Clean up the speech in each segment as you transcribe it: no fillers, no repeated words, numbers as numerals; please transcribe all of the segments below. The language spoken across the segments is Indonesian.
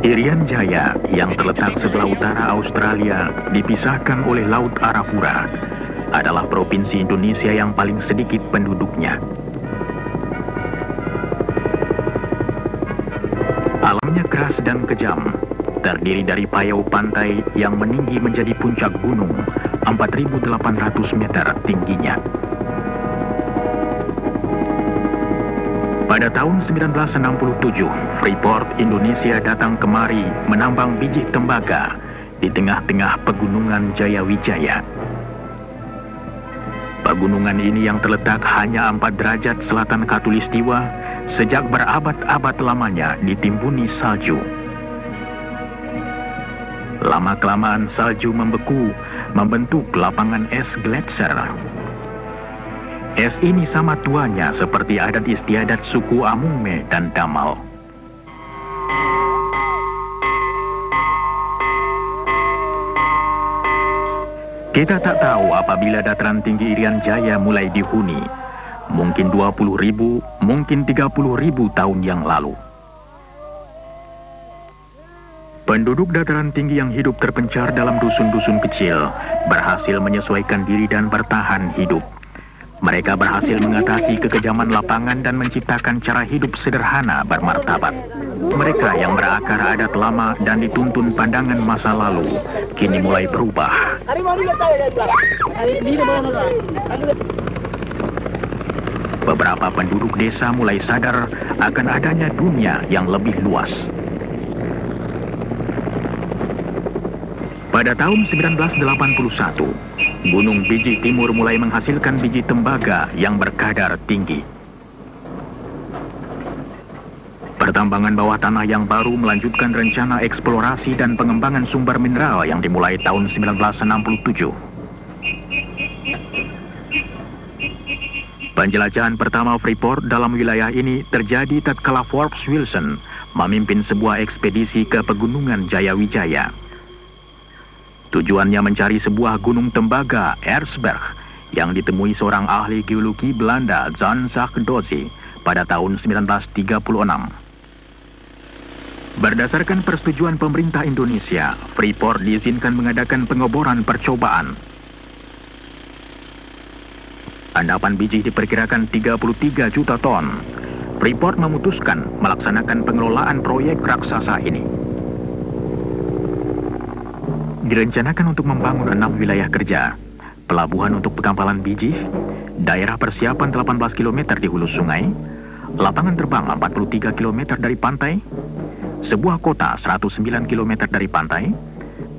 Irian Jaya yang terletak sebelah utara Australia dipisahkan oleh Laut Arafura adalah provinsi Indonesia yang paling sedikit penduduknya. Alamnya keras dan kejam, terdiri dari payau pantai yang meninggi menjadi puncak gunung 4.800 meter tingginya. Pada tahun 1967, Freeport Indonesia datang kemari menambang biji tembaga di tengah-tengah pegunungan Jayawijaya. Pegunungan ini yang terletak hanya 4 derajat selatan Khatulistiwa sejak berabad-abad lamanya ditimbuni salju. Lama-kelamaan salju membeku, membentuk lapangan es gletser. Es ini sama tuanya seperti adat istiadat suku Amungme dan Damal. Kita tak tahu apabila dataran tinggi Irian Jaya mulai dihuni. Mungkin 20.000, mungkin 30.000 tahun yang lalu. Penduduk dataran tinggi yang hidup terpencar dalam dusun-dusun kecil berhasil menyesuaikan diri dan bertahan hidup. Mereka berhasil mengatasi kekejaman lapangan dan menciptakan cara hidup sederhana bermartabat. Mereka yang berakar adat lama dan dituntun pandangan masa lalu, kini mulai berubah. Beberapa penduduk desa mulai sadar akan adanya dunia yang lebih luas. Pada tahun 1981, Gunung Biji Timur mulai menghasilkan biji tembaga yang berkadar tinggi. Pertambangan bawah tanah yang baru melanjutkan rencana eksplorasi dan pengembangan sumber mineral yang dimulai tahun 1967. Penjelajahan pertama Freeport dalam wilayah ini terjadi tatkala Forbes Wilson memimpin sebuah ekspedisi ke pegunungan Jayawijaya. Tujuannya mencari sebuah gunung tembaga, Erzberg, yang ditemui seorang ahli geologi Belanda, Jan Zakdozi, pada tahun 1936. Berdasarkan persetujuan pemerintah Indonesia, Freeport diizinkan mengadakan pengeboran percobaan. Endapan biji diperkirakan 33 juta ton. Freeport memutuskan melaksanakan pengelolaan proyek raksasa ini. Direncanakan untuk membangun 6 wilayah kerja, pelabuhan untuk pengampalan biji, daerah persiapan 18 km di hulu sungai, lapangan terbang 43 km dari pantai, sebuah kota 109 km dari pantai,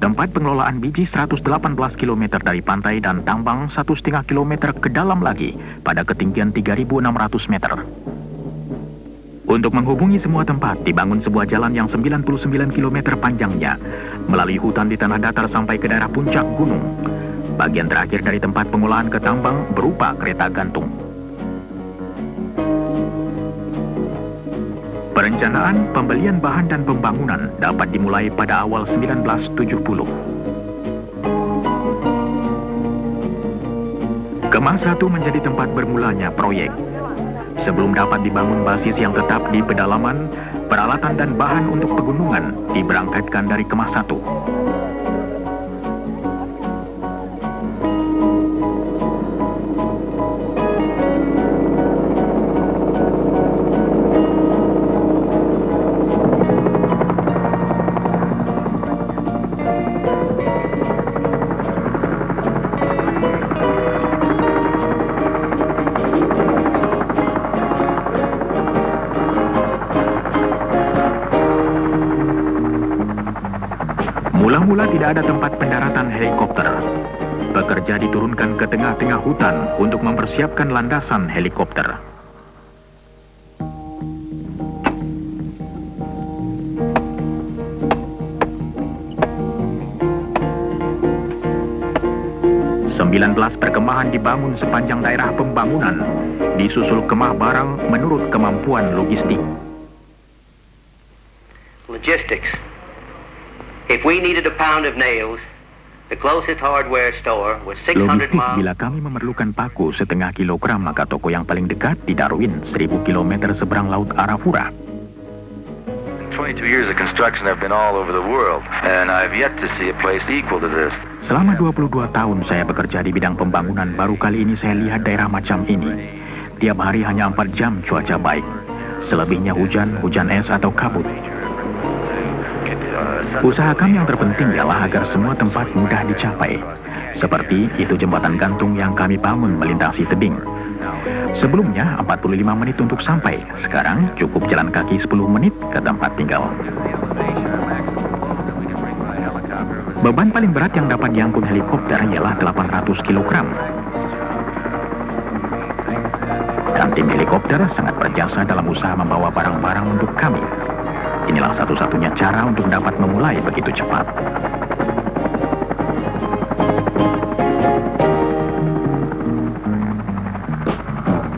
tempat pengelolaan biji 118 km dari pantai dan tambang 1,5 km ke dalam lagi pada ketinggian 3.600 meter. Untuk menghubungi semua tempat, dibangun sebuah jalan yang 99 km panjangnya, melalui hutan di tanah datar sampai ke daerah puncak gunung. Bagian terakhir dari tempat pengolahan ke tambang berupa kereta gantung. Perencanaan, pembelian bahan dan pembangunan dapat dimulai pada awal 1970. Kemah 1 menjadi tempat bermulanya proyek. Sebelum dapat dibangun basis yang tetap di pedalaman, peralatan dan bahan untuk pegunungan diberangkatkan dari Kemah 1. Mula-mula tidak ada tempat pendaratan helikopter. Pekerja diturunkan ke tengah-tengah hutan untuk mempersiapkan landasan helikopter. "19 perkemahan dibangun sepanjang daerah pembangunan, disusul kemah barang menurut kemampuan logistik." Logistics. If we needed a pound of nails, the closest hardware store was 600 Logistik, miles. bila kami memerlukan paku setengah kilogram, maka toko yang paling dekat di Darwin, 1000 km seberang Laut Arafura. 22 years of construction, I've been all over the world, and I've yet to see a place equal to this. Selama 22 tahun saya bekerja di bidang pembangunan, baru kali ini saya lihat daerah macam ini. Tiap hari hanya 4 jam cuaca baik. Selebihnya hujan, hujan es atau kabut. Usaha kami yang terpenting ialah agar semua tempat mudah dicapai. Seperti itu jembatan gantung yang kami bangun melintasi tebing. Sebelumnya 45 menit untuk sampai. Sekarang cukup jalan kaki 10 menit ke tempat tinggal. Beban paling berat yang dapat diangkut helikopter ialah 800 kg. Dan tim helikopter sangat berjasa dalam usaha membawa barang-barang untuk kami. Inilah satu-satunya cara untuk dapat memulai begitu cepat.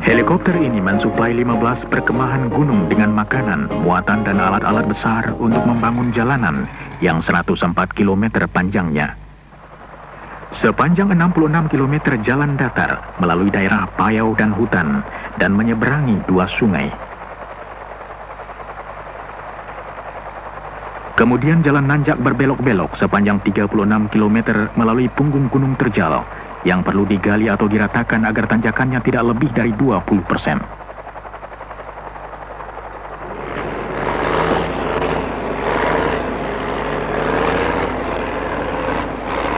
Helikopter ini mensuplai 15 perkemahan gunung dengan makanan, muatan dan alat-alat besar untuk membangun jalanan yang 104 km panjangnya. Sepanjang 66 km jalan datar melalui daerah payau dan hutan dan menyeberangi 2 sungai. Kemudian jalan nanjak berbelok-belok sepanjang 36 km melalui punggung gunung terjal yang perlu digali atau diratakan agar tanjakannya tidak lebih dari 20%.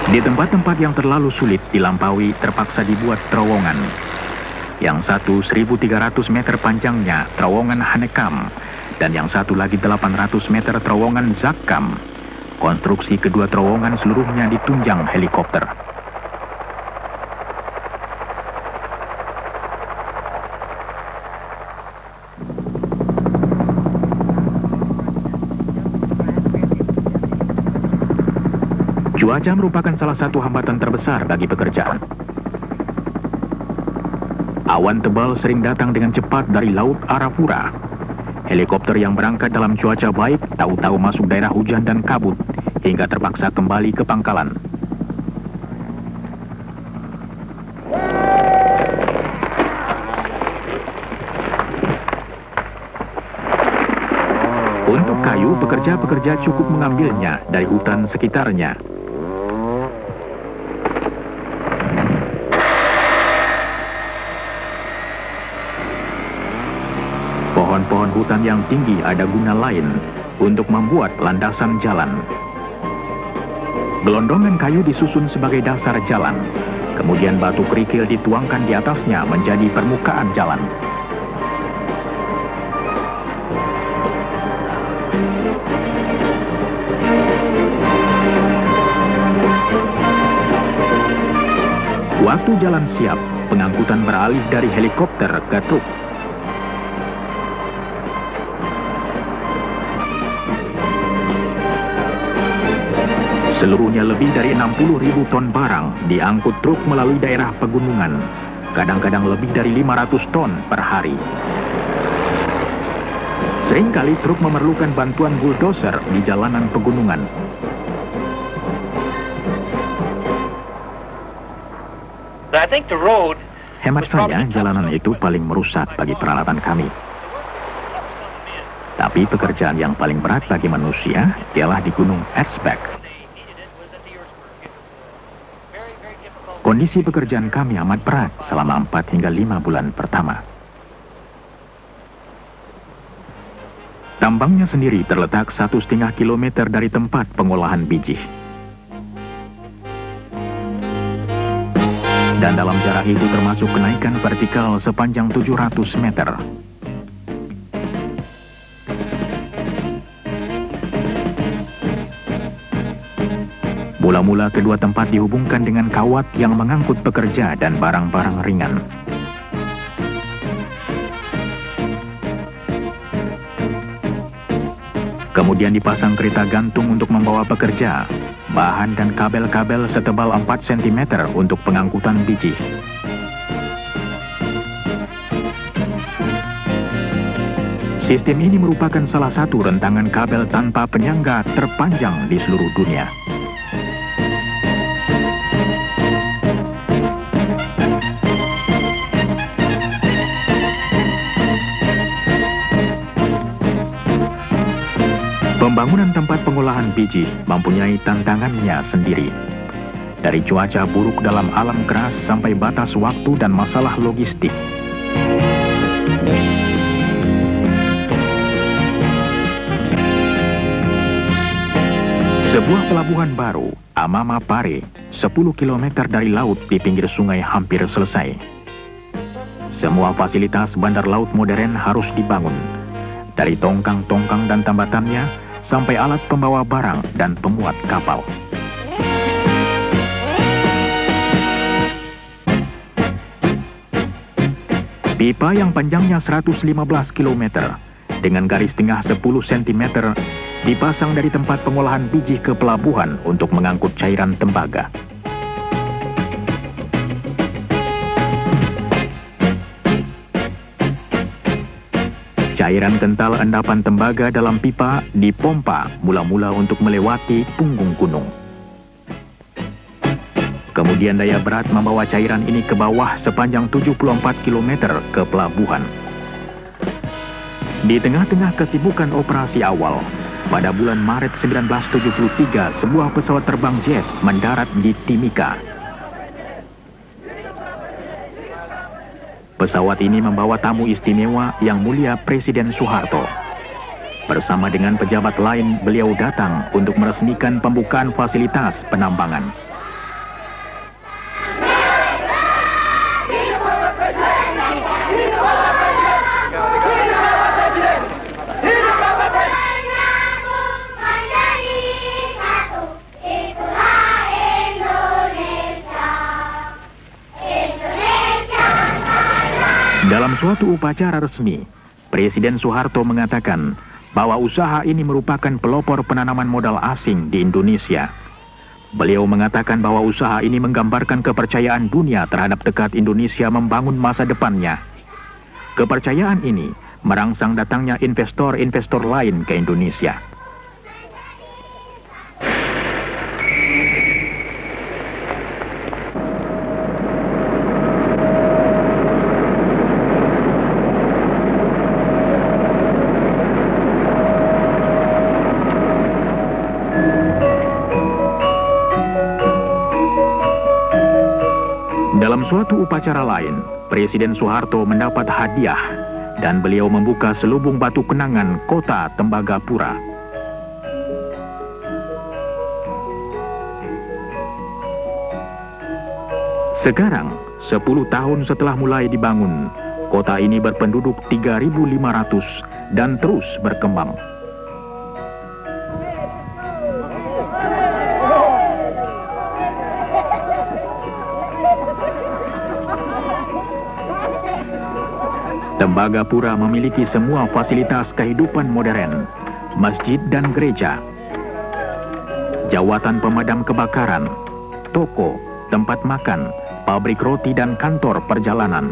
Di tempat-tempat yang terlalu sulit dilampaui terpaksa dibuat terowongan. Yang satu 1.300 meter panjangnya terowongan Hanekam dan yang satu lagi 800 meter terowongan Zakkam. Konstruksi kedua terowongan seluruhnya ditunjang helikopter. Cuaca merupakan salah satu hambatan terbesar bagi pekerjaan. Awan tebal sering datang dengan cepat dari Laut Arafura. Helikopter yang berangkat dalam cuaca baik tahu-tahu masuk daerah hujan dan kabut hingga terpaksa kembali ke pangkalan. Untuk kayu, pekerja-pekerja cukup mengambilnya dari hutan sekitarnya. Pohon-pohon hutan yang tinggi ada guna lain untuk membuat landasan jalan. Gelondongan kayu disusun sebagai dasar jalan. Kemudian batu kerikil dituangkan di atasnya menjadi permukaan jalan. Waktu jalan siap, pengangkutan beralih dari helikopter ke truk. Seluruhnya lebih dari 60.000 ton barang diangkut truk melalui daerah pegunungan, kadang-kadang lebih dari 500 ton per hari. Seringkali truk memerlukan bantuan bulldozer di jalanan pegunungan. Hemat saya, jalanan itu paling merusak bagi peralatan kami. Tapi pekerjaan yang paling berat bagi manusia ialah di Gunung Erzberg. Kondisi pekerjaan kami amat berat selama 4 hingga 5 bulan pertama. Tambangnya sendiri terletak 1,5 kilometer dari tempat pengolahan biji. Dan dalam jarak itu termasuk kenaikan vertikal sepanjang 700 meter. Mula-mula kedua tempat dihubungkan dengan kawat yang mengangkut pekerja dan barang-barang ringan. Kemudian dipasang kereta gantung untuk membawa pekerja, bahan dan kabel-kabel setebal 4 cm untuk pengangkutan biji. Sistem ini merupakan salah satu rentangan kabel tanpa penyangga terpanjang di seluruh dunia. Pembangunan tempat pengolahan biji mempunyai tantangannya sendiri. Dari cuaca buruk dalam alam keras sampai batas waktu dan masalah logistik. Sebuah pelabuhan baru, Amama Pare, 10 km dari laut di pinggir sungai hampir selesai. Semua fasilitas bandar laut modern harus dibangun. Dari tongkang-tongkang dan tambatannya, sampai alat pembawa barang dan pemuat kapal. Pipa yang panjangnya 115 km dengan garis tengah 10 cm dipasang dari tempat pengolahan biji ke pelabuhan untuk mengangkut cairan tembaga. Cairan kental endapan tembaga dalam pipa dipompa mula-mula untuk melewati punggung gunung. Kemudian daya berat membawa cairan ini ke bawah sepanjang 74 km ke pelabuhan. Di tengah-tengah kesibukan operasi awal, pada bulan Maret 1973, sebuah pesawat terbang jet mendarat di Timika. Pesawat ini membawa tamu istimewa yang mulia Presiden Soeharto. Bersama dengan pejabat lain, beliau datang untuk meresmikan pembukaan fasilitas penambangan. Dalam suatu upacara resmi, Presiden Soeharto mengatakan bahwa usaha ini merupakan pelopor penanaman modal asing di Indonesia. Beliau mengatakan bahwa usaha ini menggambarkan kepercayaan dunia terhadap tekad Indonesia membangun masa depannya. Kepercayaan ini merangsang datangnya investor-investor lain ke Indonesia. Dalam suatu upacara lain, Presiden Soeharto mendapat hadiah dan beliau membuka selubung batu kenangan kota Tembagapura. Sekarang, 10 tahun setelah mulai dibangun, kota ini berpenduduk 3.500 dan terus berkembang. Tembagapura memiliki semua fasilitas kehidupan modern, masjid dan gereja, jawatan pemadam kebakaran, toko, tempat makan, pabrik roti dan kantor perjalanan.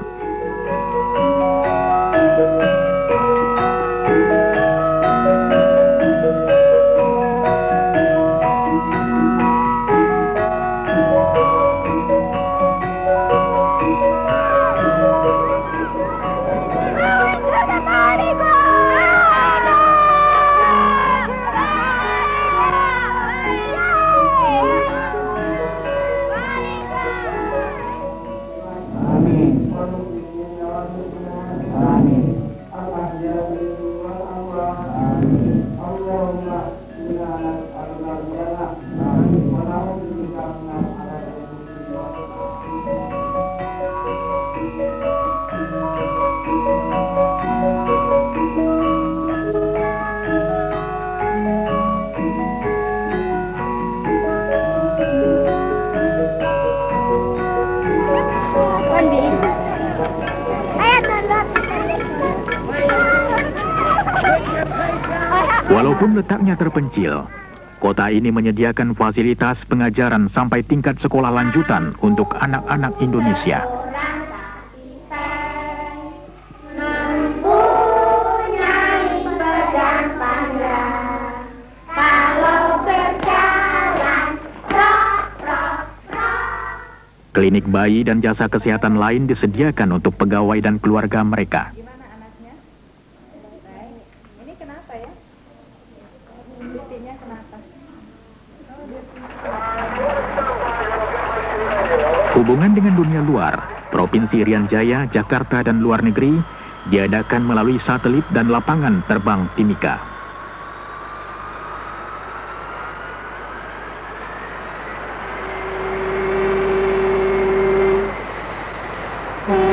Walaupun letaknya terpencil, kota ini menyediakan fasilitas pengajaran sampai tingkat sekolah lanjutan untuk anak-anak Indonesia. Klinik bayi dan jasa kesehatan lain disediakan untuk pegawai dan keluarga mereka. Gimana anaknya? Baik. Ini kenapa ya? Hubungan dengan dunia luar, Provinsi Irian Jaya, Jakarta, dan luar negeri diadakan melalui satelit dan lapangan terbang Timika.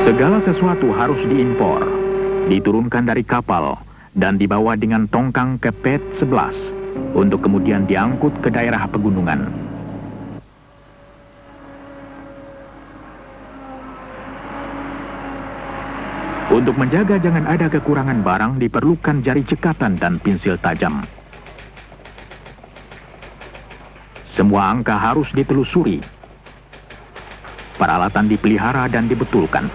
Segala sesuatu harus diimpor, diturunkan dari kapal, dan dibawa dengan tongkang ke PET 11 untuk kemudian diangkut ke daerah pegunungan. Untuk menjaga jangan ada kekurangan barang diperlukan jari cekatan dan pensil tajam. Semua angka harus ditelusuri. Peralatan dipelihara dan dibetulkan.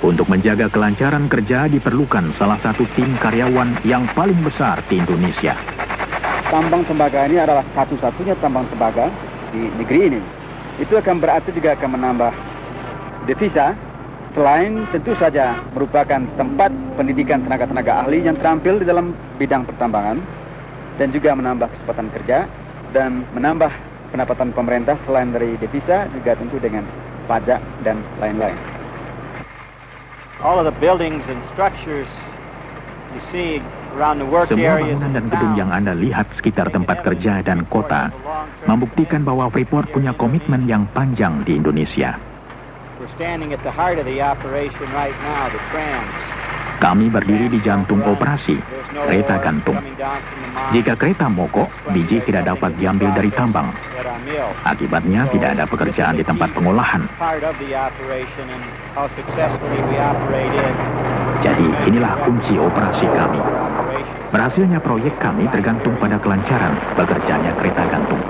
Untuk menjaga kelancaran kerja diperlukan salah satu tim karyawan yang paling besar di Indonesia. Tambang tembaga ini adalah satu-satunya tambang tembaga di negeri ini. Itu akan berarti juga akan menambah devisa, selain tentu saja merupakan tempat pendidikan tenaga-tenaga ahli yang terampil di dalam bidang pertambangan, dan juga menambah kesempatan kerja, dan menambah pendapatan pemerintah selain dari devisa, juga tentu dengan pajak dan lain-lain. All of the buildings and structures you see around the work Semua areas bangunan dan in gedung town, yang Anda lihat sekitar tempat kerja dan kota membuktikan bahwa Freeport punya komitmen yang panjang di Indonesia. we're standing at the heart of the operation right now, the trams. Kami berdiri di jantung operasi, kereta gantung. Jika kereta mogok, biji tidak dapat diambil dari tambang. At our mill. Akibatnya tidak ada pekerjaan di tempat pengolahan. Part of the operation and how successfully we operate it. Jadi inilah kunci operasi kami. Berhasilnya proyek kami tergantung pada kelancaran bekerjanya kereta gantung.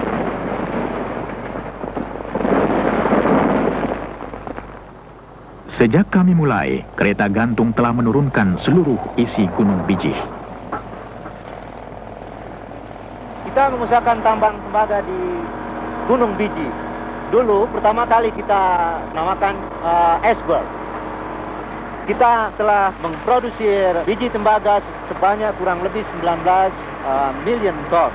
Sejak kami mulai, kereta gantung telah menurunkan seluruh isi Gunung Bijih. Kita mengusahakan tambang tembaga di Gunung Bijih. Dulu pertama kali kita namakan iceberg. Kita telah memproduksi biji tembaga sebanyak kurang lebih 19 million ton.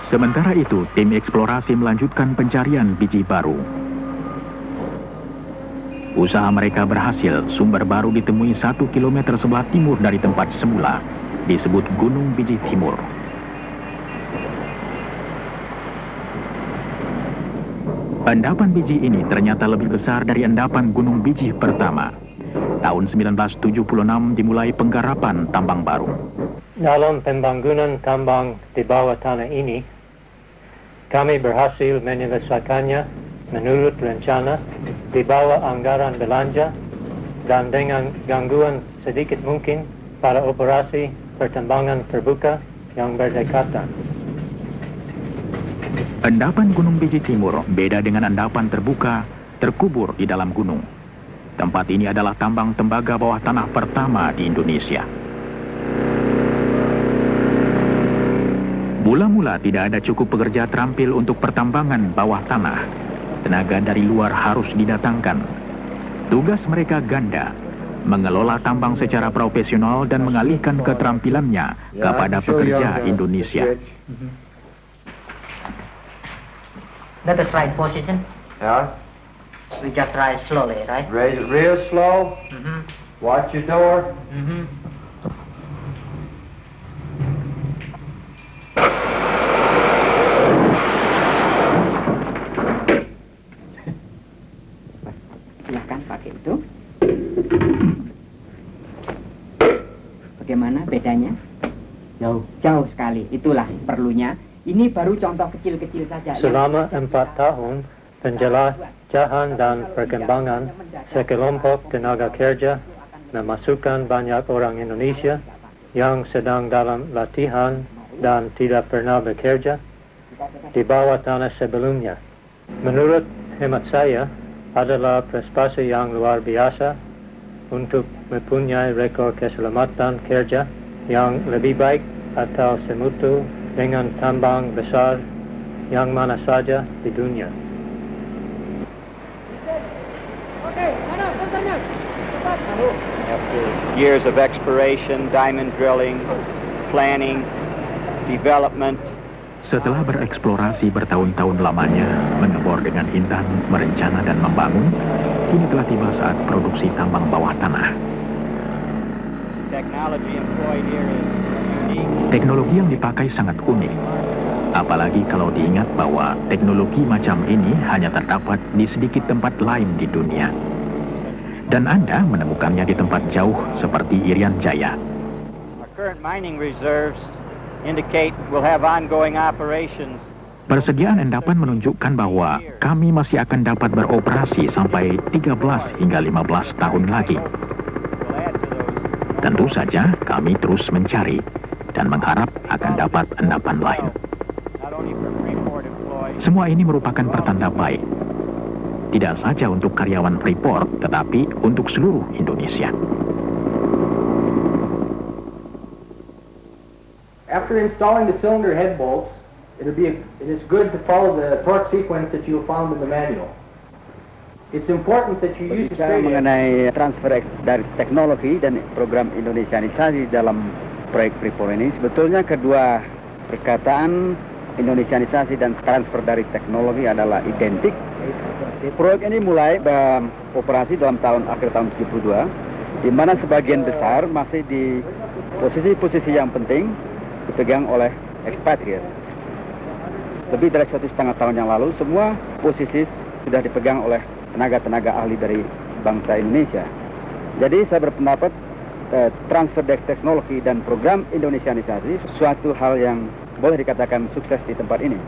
Sementara itu, tim eksplorasi melanjutkan pencarian biji baru. Usaha mereka berhasil, sumber baru ditemui 1 kilometer sebelah timur dari tempat semula, disebut Gunung Bijih Timur. Endapan biji ini ternyata lebih besar dari endapan Gunung Bijih pertama. Tahun 1976 dimulai penggarapan tambang baru. Dalam pembangunan tambang di bawah tanah ini, kami berhasil menyelesaikannya menurut rencana di bawah anggaran belanja dan dengan gangguan sedikit mungkin pada operasi pertambangan terbuka yang berdekatan. Endapan Gunung Bijih Timur beda dengan endapan terbuka terkubur di dalam gunung. Tempat ini adalah tambang tembaga bawah tanah pertama di Indonesia. Mula-mula tidak ada cukup pekerja terampil untuk pertambangan bawah tanah. Tenaga dari luar harus didatangkan. Tugas mereka ganda, mengelola tambang secara profesional dan mengalihkan keterampilannya kepada pekerja Indonesia. That is right position. Yeah. We just rise slowly, right? Raise it real slow. Watch your door. Silahkan pakai itu. Bagaimana bedanya? Jauh sekali. Itulah perlunya. Ini baru contoh kecil-kecil saja. Selama 4 tahun, penjelajahan dan perkembangan sekelompok tenaga kerja memasukkan banyak orang Indonesia yang sedang dalam latihan dan tidak pernah bekerja di bawah tanah sebelumnya. Menurut hemat saya, adalah prestasi yang luar biasa untuk mempunyai rekor keselamatan kerja yang lebih baik atau semutu dengan tambang besar yang mana saja di dunia. Oke, mana kontennya? Cepat. After years of exploration, diamond drilling, planning, development. Setelah bereksplorasi bertahun-tahun lamanya, mengebor dengan intan, merencana dan membangun, kini telah tiba saat produksi tambang bawah tanah. Technology employed here is unique. Teknologi yang dipakai sangat unik. Apalagi kalau diingat bahwa teknologi macam ini hanya terdapat di sedikit tempat lain di dunia. Dan Anda menemukannya di tempat jauh seperti Irian Jaya. Our current mining reserves indicate we'll have ongoing operations. Persediaan endapan menunjukkan bahwa kami masih akan dapat beroperasi sampai 13 hingga 15 tahun lagi. Tentu saja kami terus mencari dan mengharap akan dapat endapan lain. Semua ini merupakan pertanda baik. Tidak saja untuk karyawan Freeport, tetapi untuk seluruh Indonesia. After installing the cylinder head bolts, it is good to follow the torque sequence that you found in the manual. It's important that you use Bicara mengenai transfer dari teknologi dan program Indonesianisasi dalam proyek Freeport ini, sebetulnya kedua perkataan Indonesianisasi dan transfer dari teknologi adalah identik. Proyek ini mulai beroperasi dalam akhir tahun 72, di mana sebagian besar masih di posisi-posisi yang penting dipegang oleh ekspatriat. Lebih dari 1,5 tahun yang lalu, semua posisi sudah dipegang oleh tenaga-tenaga ahli dari bangsa Indonesia. Jadi saya berpendapat transfer teknologi dan program Indonesianisasi suatu hal yang boleh dikatakan sukses di tempat ini.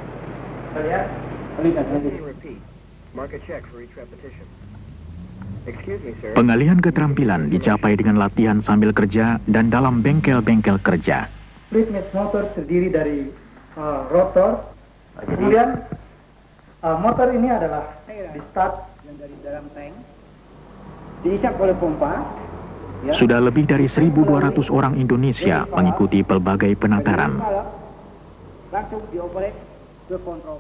Pengalihan keterampilan dicapai dengan latihan sambil kerja dan dalam bengkel-bengkel kerja. Split motor terdiri dari rotor, kemudian motor ini adalah di start dari dalam tank, diisap oleh pompa. Sudah lebih dari 1.200 orang Indonesia mengikuti pelbagai penataran. Langsung dioperate ke kontrol.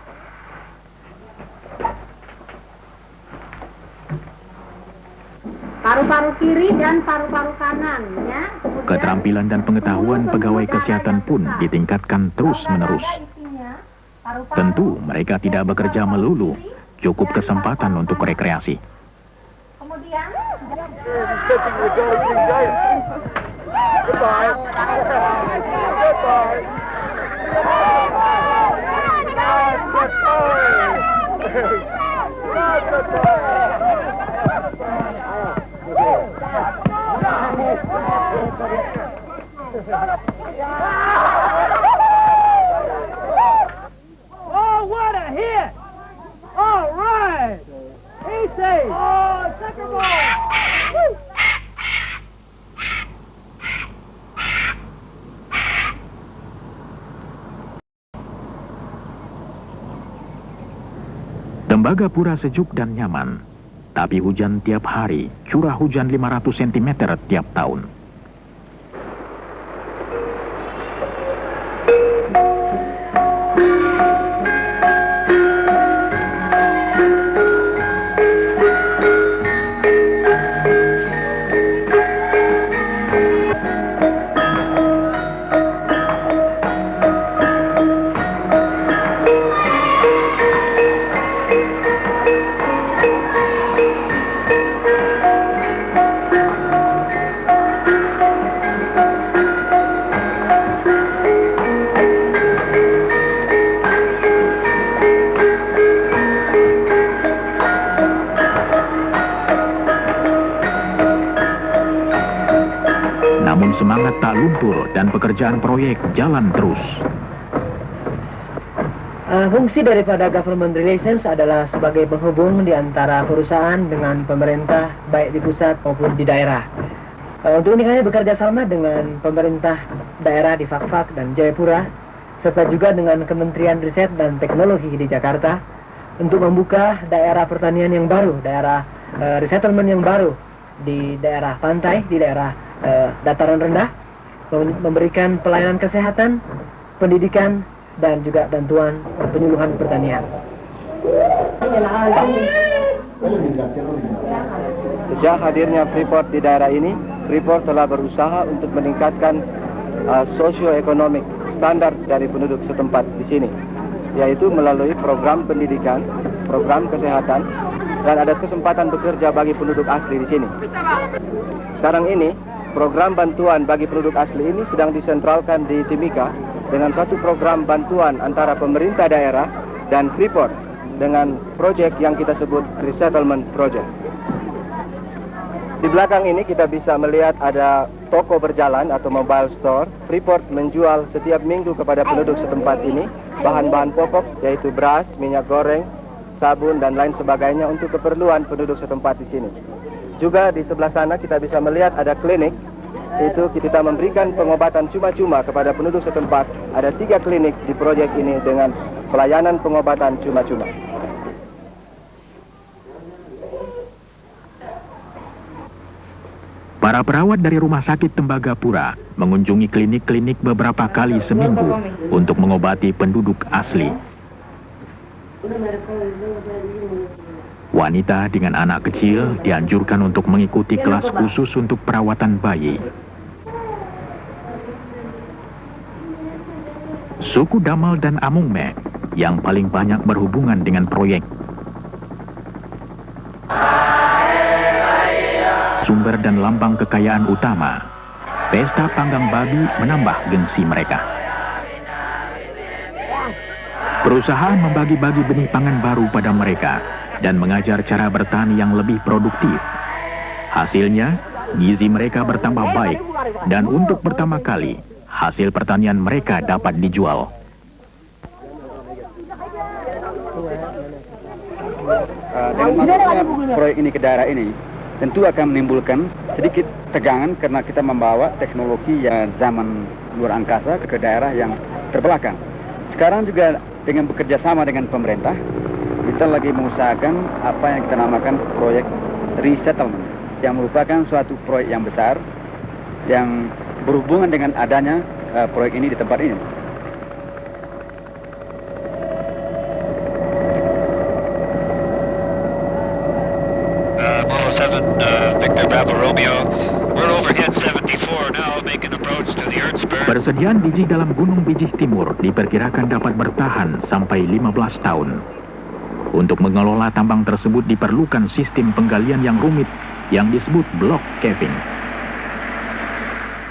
Paru-paru kiri dan paru-paru kanan, ya. Keterampilan dan pengetahuan pegawai kesehatan pun ditingkatkan terus-menerus. Tentu mereka tidak bekerja melulu, cukup kesempatan untuk rekreasi. Kemudian oh, what a hit! All right! Easy! Oh, second ball! Tembagapura sejuk dan nyaman, tapi hujan tiap hari, curah hujan 500 cm tiap tahun. Namun semangat tak luntur dan pekerjaan proyek jalan terus. Fungsi daripada government relations adalah sebagai penghubung di antara perusahaan dengan pemerintah, baik di pusat maupun di daerah. Untuk ini kami bekerja sama dengan pemerintah daerah di Fakfak dan Jayapura, serta juga dengan Kementerian Riset dan Teknologi di Jakarta, untuk membuka daerah pertanian yang baru, daerah resettlement yang baru di daerah pantai, di daerah dataran rendah, memberikan pelayanan kesehatan, pendidikan, dan juga bantuan penyuluhan pertanian. Sejak hadirnya Freeport di daerah ini, Freeport telah berusaha untuk meningkatkan sosioekonomik standar dari penduduk setempat di sini, yaitu melalui program pendidikan, program kesehatan, dan ada kesempatan bekerja bagi penduduk asli di sini. Sekarang ini, program bantuan bagi penduduk asli ini sedang disentralkan di Timika dengan satu program bantuan antara pemerintah daerah dan Freeport dengan proyek yang kita sebut Resettlement Project. Di belakang ini kita bisa melihat ada toko berjalan atau mobile store. Freeport menjual setiap minggu kepada penduduk setempat ini bahan-bahan pokok yaitu beras, minyak goreng, sabun, dan lain sebagainya untuk keperluan penduduk setempat di sini. Juga di sebelah sana kita bisa melihat ada klinik, itu kita memberikan pengobatan cuma-cuma kepada penduduk setempat. Ada 3 klinik di proyek ini dengan pelayanan pengobatan cuma-cuma. Para perawat dari Rumah Sakit Tembagapura mengunjungi klinik-klinik beberapa kali seminggu untuk mengobati penduduk asli. Wanita dengan anak kecil dianjurkan untuk mengikuti kelas khusus untuk perawatan bayi. Suku Damal dan Amungme yang paling banyak berhubungan dengan proyek. Sumber dan lambang kekayaan utama, pesta panggang babi menambah gengsi mereka. Perusahaan membagi-bagi benih pangan baru pada mereka dan mengajar cara bertani yang lebih produktif. Hasilnya, gizi mereka bertambah baik dan untuk pertama kali, hasil pertanian mereka dapat dijual. Dengan masuknya proyek ini ke daerah ini, tentu akan menimbulkan sedikit tegangan karena kita membawa teknologi yang zaman luar angkasa ke daerah yang terbelakang. Sekarang juga dengan bekerja sama dengan pemerintah, kita lagi mengusahakan apa yang kita namakan proyek resettlement, yang merupakan suatu proyek yang besar yang berhubungan dengan adanya proyek ini di tempat ini. Persediaan biji dalam Gunung Bijih Timur diperkirakan dapat bertahan sampai 15 tahun. Untuk mengelola tambang tersebut diperlukan sistem penggalian yang rumit yang disebut block caving.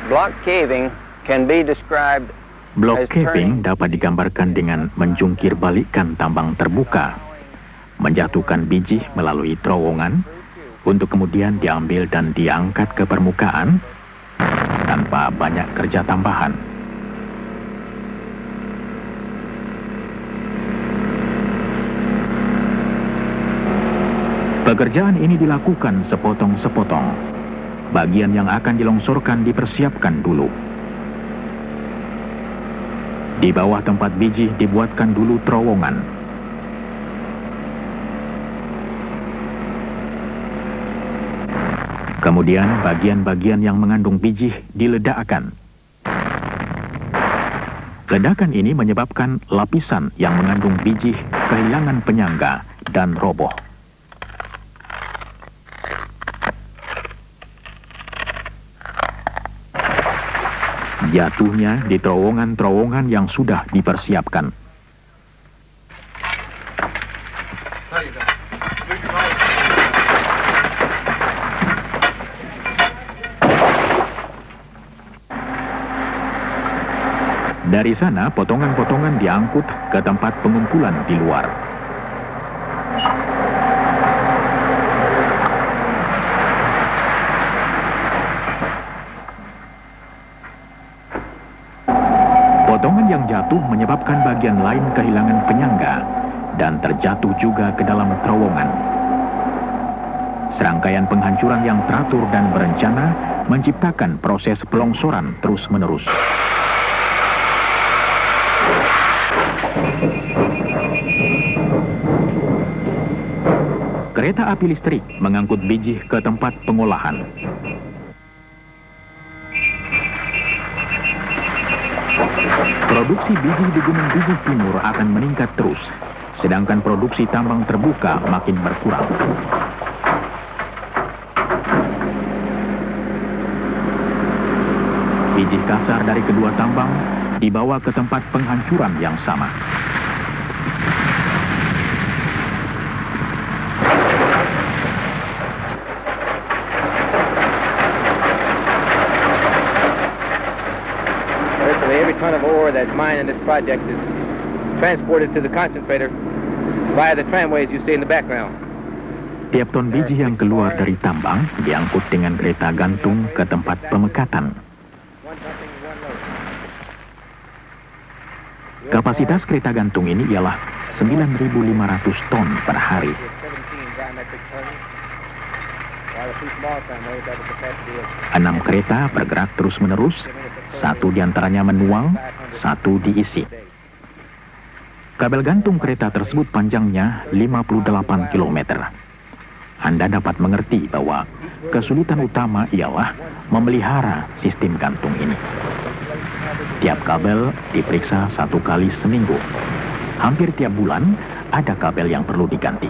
Block caving can be described Block caving dapat digambarkan dengan menjungkir balikkan tambang terbuka, menjatuhkan biji melalui terowongan, untuk kemudian diambil dan diangkat ke permukaan tanpa banyak kerja tambahan. Pekerjaan ini dilakukan sepotong-sepotong. Bagian yang akan dilongsorkan dipersiapkan dulu. Di bawah tempat biji dibuatkan dulu terowongan. Kemudian bagian-bagian yang mengandung biji diledakkan. Ledakan ini menyebabkan lapisan yang mengandung biji kehilangan penyangga dan roboh. Jatuhnya di terowongan-terowongan yang sudah dipersiapkan. Dari sana, potongan-potongan diangkut ke tempat pengumpulan di luar. Potongan yang jatuh menyebabkan bagian lain kehilangan penyangga dan terjatuh juga ke dalam terowongan. Serangkaian penghancuran yang teratur dan berencana menciptakan proses pelongsoran terus-menerus. Kereta api listrik mengangkut biji ke tempat pengolahan. Produksi biji di Gunung Bijih Timur akan meningkat terus, sedangkan produksi tambang terbuka makin berkurang. Hasil kasar dari kedua tambang dibawa ke tempat penghancuran yang sama. Virtually every ton of ore that's mined in this project is transported to the concentrator via the tramways you see in the background. Tiap ton biji yang keluar dari tambang diangkut dengan kereta gantung ke tempat pemekatan. Kapasitas kereta gantung ini ialah 9.500 ton per hari. 6 kereta bergerak terus-menerus, 1 diantaranya menuang, 1 diisi. Kabel gantung kereta tersebut panjangnya 58 km. Anda dapat mengerti bahwa kesulitan utama ialah memelihara sistem gantung ini. Tiap kabel diperiksa 1 kali seminggu. Hampir tiap bulan ada kabel yang perlu diganti.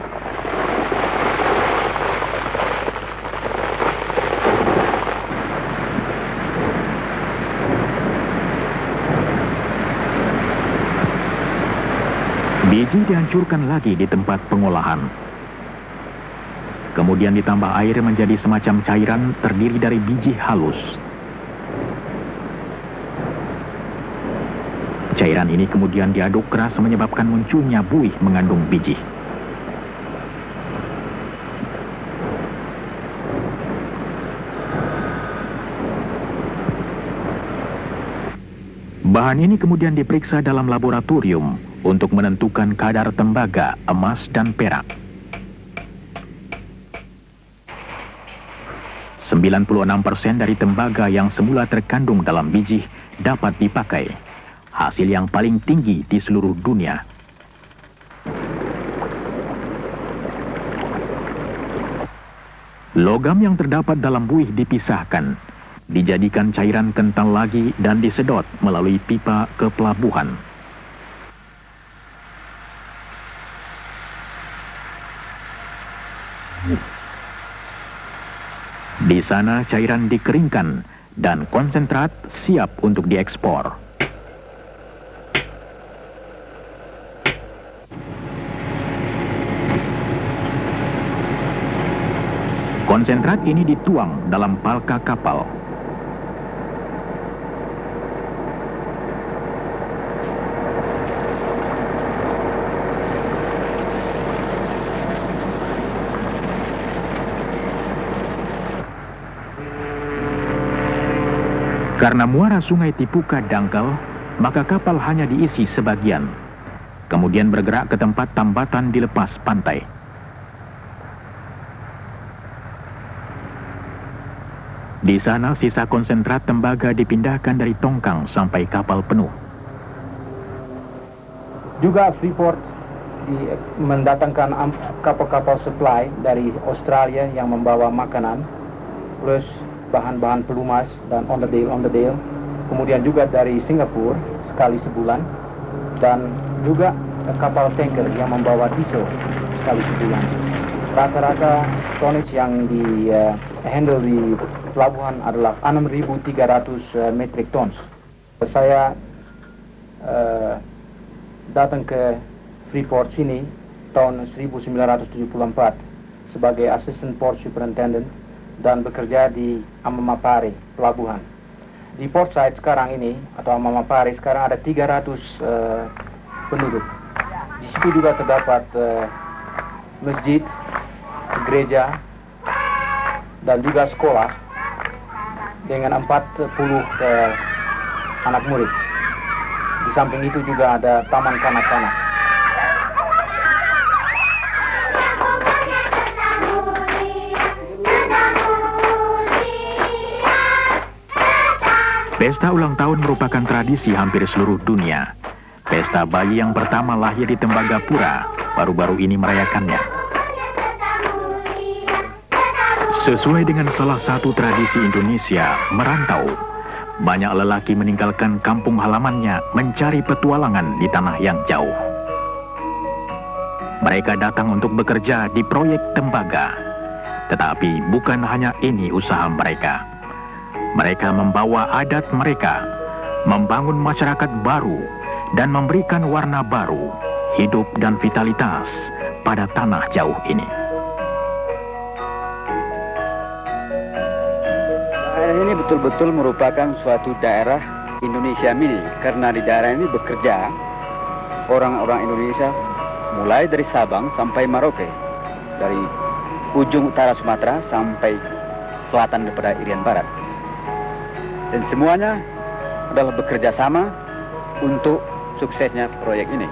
Biji dihancurkan lagi di tempat pengolahan. Kemudian ditambah air menjadi semacam cairan terdiri dari biji halus. Cairan ini kemudian diaduk keras menyebabkan munculnya buih mengandung biji. Bahan ini kemudian diperiksa dalam laboratorium untuk menentukan kadar tembaga, emas, dan perak. 96% dari tembaga yang semula terkandung dalam biji dapat dipakai. Hasil yang paling tinggi di seluruh dunia. Logam yang terdapat dalam buih dipisahkan, dijadikan cairan kental lagi dan disedot melalui pipa ke pelabuhan. Di sana cairan dikeringkan dan konsentrat siap untuk diekspor. Konsentrat ini dituang dalam palka kapal. Karena muara sungai Tipuka dangkal, maka kapal hanya diisi sebagian. Kemudian bergerak ke tempat tambatan di lepas pantai. Di sana sisa konsentrat tembaga dipindahkan dari tongkang sampai kapal penuh. Juga Freeport mendatangkan kapal-kapal supply dari Australia yang membawa makanan, plus bahan-bahan pelumas dan onderdil. Kemudian juga dari Singapura sekali sebulan, dan juga kapal tanker yang membawa diesel sekali sebulan. Rata-rata tonnage yang di handle di pelabuhan adalah 6.300 metric tons. Saya datang ke Freeport sini tahun 1974 sebagai Assistant Port Superintendent dan bekerja di Amamapare, pelabuhan. Di Port Said sekarang ini, atau Amamapare, sekarang ada 300 penduduk. Di situ juga terdapat masjid, gereja, dan juga sekolah dengan 40 anak murid. Di samping itu juga ada taman kanak-kanak. Pesta ulang tahun merupakan tradisi hampir seluruh dunia. Pesta bayi yang pertama lahir di Tembagapura baru-baru ini merayakannya. Sesuai dengan salah satu tradisi Indonesia, merantau, banyak lelaki meninggalkan kampung halamannya mencari petualangan di tanah yang jauh. Mereka datang untuk bekerja di proyek tembaga. Tetapi bukan hanya ini usaha mereka. Mereka membawa adat mereka, membangun masyarakat baru, dan memberikan warna baru, hidup dan vitalitas pada tanah jauh ini. Ini betul-betul merupakan suatu daerah Indonesia mini, karena di daerah ini bekerja orang-orang Indonesia mulai dari Sabang sampai Merauke, dari ujung utara Sumatera sampai selatan daripada Irian Barat. Dan semuanya adalah bekerja sama untuk suksesnya proyek ini.